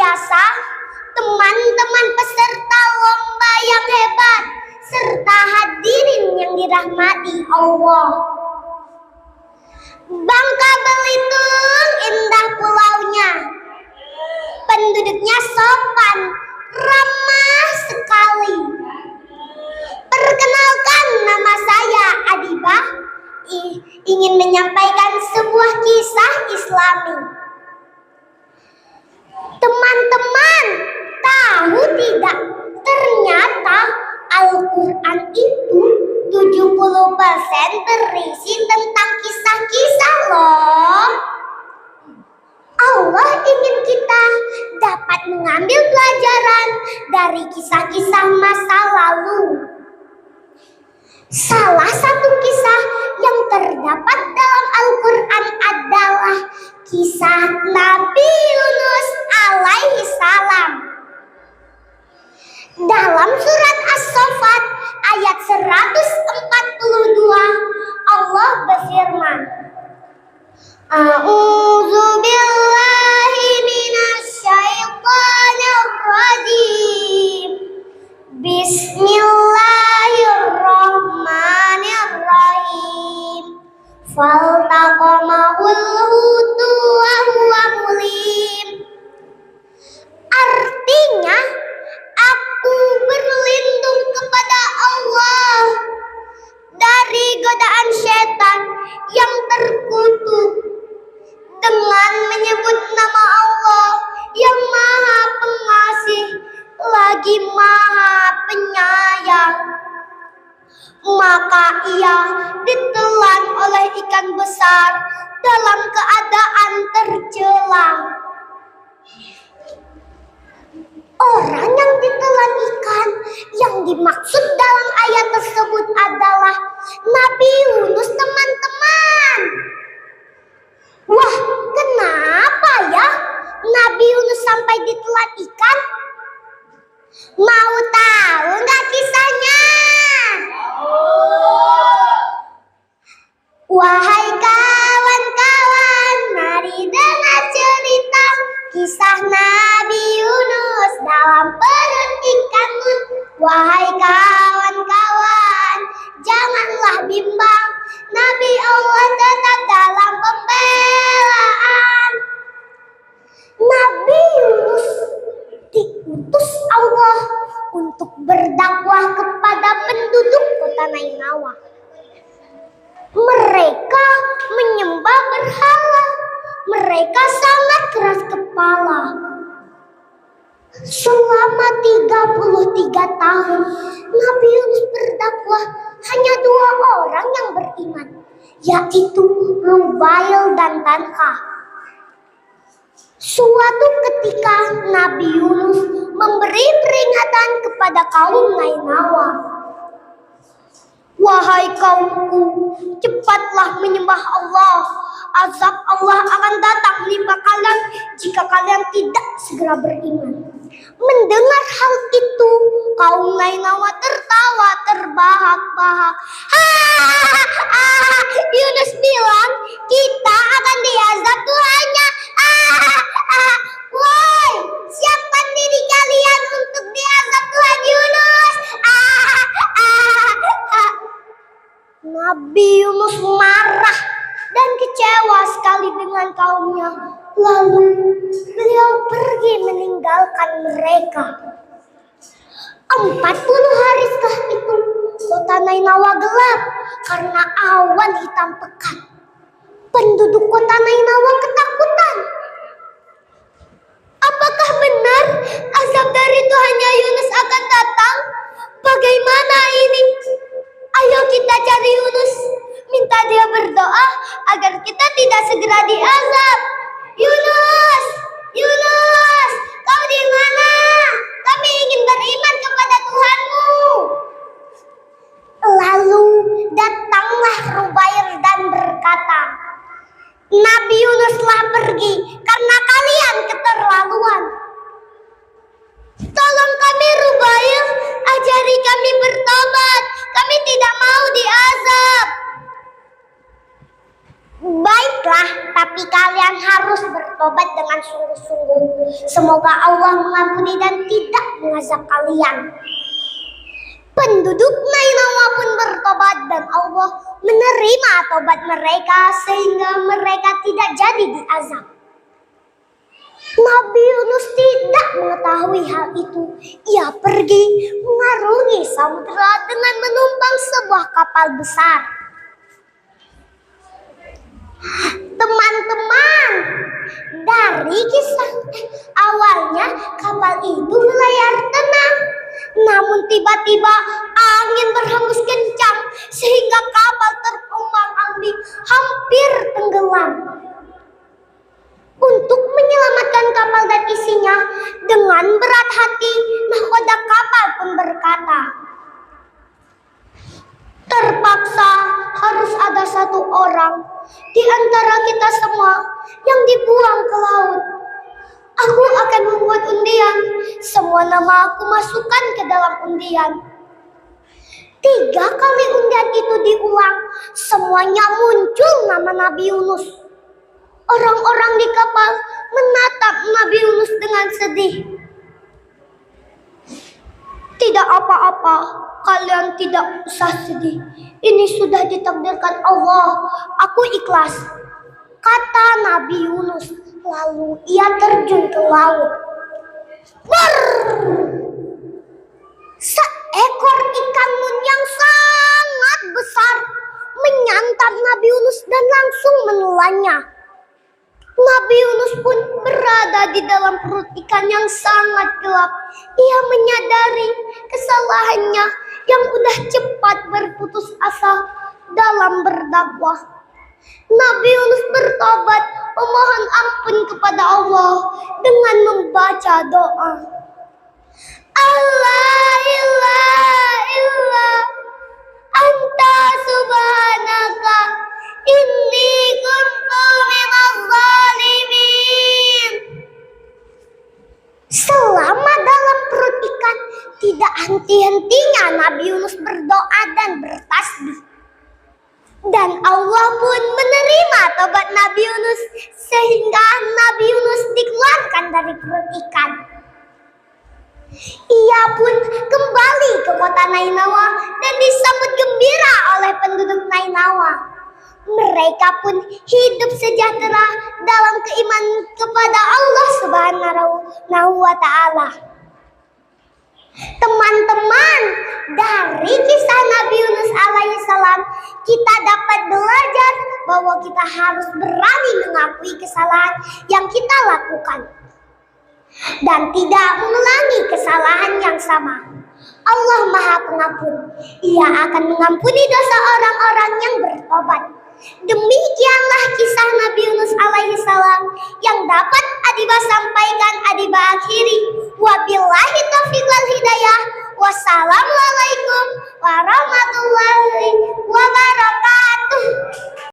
biasa, teman-teman peserta lomba yang hebat, serta hadirin yang dirahmati Allah. Bangka Belitung indah pulaunya, penduduknya sopan, ramah sekali. Perkenalkan, nama saya Adibah, ingin menyampaikan sebuah kisah Islami. Teman-teman, tahu tidak, ternyata Al-Quran itu 70% berisi tentang kisah-kisah loh. Allah ingin kita dapat mengambil pelajaran dari kisah-kisah masa lalu. Salah satu kisah yang terdapat dalam Al-Quran adalah kisah Nabi Yunus alaihi salam. Dalam surat As-Saffat ayat 142 Allah berfirman, A'udzu billahi minasy syaithanir rajim. Bismillahirrahmanirrahim. Faltaqamahul hutu wa huwa mulim. Artinya, aku berlindung kepada Allah dari godaan setan yang terkutuk dengan menyebut nama Allah yang Maha Pengasih lagi Maha Penyayang. Maka ia ditelan oleh ikan besar dalam keadaan tercela. Orang yang ditelan ikan yang dimaksud dalam ayat tersebut adalah Nabi Yunus, teman-teman. Wah, kenapa ya Nabi Yunus sampai ditelan ikan? Mau tahu nggak kisahnya? Wahai kawan-kawan, mari dengar cerita kisah Nabi Yunus dalam perut ikan Nun. Wahai kawan-kawan, janganlah bimbang, Nabi Allah tetap dalam pembelaan. Nabi Yunus diutus Allah untuk berdakwah kepada penduduk kota Nainawa. Mereka menyembah berhala. Mereka sangat keras kepala. Selama 33 tahun Nabi Yunus berdakwah, hanya 2 orang yang beriman, yaitu Rubail dan Tanha. Suatu ketika Nabi Yunus memberi peringatan kepada kaum Nainawa. Wahai kaumku, cepatlah menyembah Allah. Azab Allah akan datang menimpa kalian jika kalian tidak segera beriman. Mendengar hal itu, kaum Nainawa tertawa terbahak-bahak. Yunus bilang, kita akan diazab Tuhannya. Woi, siapkan diri kalian untuk diazab Tuhan Yunus. Nabi Yunus marah dan kecewa sekali dengan kaumnya. Lalu beliau pergi meninggalkan mereka. 40 hari setelah itu, kota Nainawa gelap karena awan hitam pekat. Penduduk kota Nainawa ketakutan. Apakah benar azab dari Tuhannya Yunus akan datang? Bagaimana ini? Ayo kita cari Yunus, minta dia berdoa agar kita tidak segera diazab. Yunus, Yunus, kau di mana? Kami ingin beriman kepada Tuhanmu. Lalu datanglah Rubail dan berkata, Nabi Yunuslah pergi karena kalian keterlaluan. Tolong kami Rubail, ajari kami bertobat. Kami tidak mau diazab. Baiklah, tapi kalian harus bertobat dengan dengan sungguh-sungguh. Semoga Allah mengampuni dan tidak mengazab kalian. Penduduk Nainawa pun bertobat dan Allah menerima tobat mereka sehingga mereka tidak jadi diazab. Nabi Yunus tidak mengetahui hal itu. Ia pergi mengarungi samudera dengan menumpang sebuah kapal besar. Teman-teman, dari kisah awalnya kapal itu berlayar tenang. Namun tiba-tiba angin berhembus kencang sehingga kapal terombang-ambing hampir tenggelam. Untuk menyelamatkan kapal dan isinya, dengan berat hati nahkoda kapal pun berkata, terpaksa harus ada satu orang di antara kita semua yang dibuang ke laut. Aku akan membuat undian, semua nama aku masukkan ke dalam undian. 3 kali undian itu diulang, semuanya muncul nama Nabi Yunus. Orang-orang di kapal menatap Nabi Yunus dengan sedih. Tidak apa-apa, kalian tidak usah sedih. Ini sudah ditakdirkan Allah. Aku ikhlas, kata Nabi Yunus. Lalu ia terjun ke laut. Seekor ikan mun yang sangat besar menyantap Nabi Yunus dan langsung menelannya. Nabi Yunus pun berada di dalam perut ikan yang sangat gelap. Ia menyadari kesalahannya yang udah cepat berputus asa dalam berdakwah. Nabi Yunus bertobat memohon ampun kepada Allah dengan membaca doa. Allah ilaha illa anta subhanaka inni kuntu minadh zalimin. Selama dalam perut ikan, tidak henti-hentinya Nabi Yunus berdoa dan bertasbih. Dan Allah pun menerima tobat Nabi Yunus sehingga Nabi Yunus dikeluarkan dari perut ikan. Ia pun kembali ke kota Nainawa dan disambut gembira oleh penduduk Nainawa. Mereka pun hidup sejahtera dalam keimanan kepada Allah Subhanahu wa Ta'ala. Teman-teman, dari kisah Nabi Yunus alaihissalam kita dapat belajar bahwa kita harus berani mengakui kesalahan yang kita lakukan dan tidak mengulangi kesalahan yang sama. Allah Maha Pengampun. Ia akan mengampuni dosa orang-orang yang bertobat. Demikianlah kisah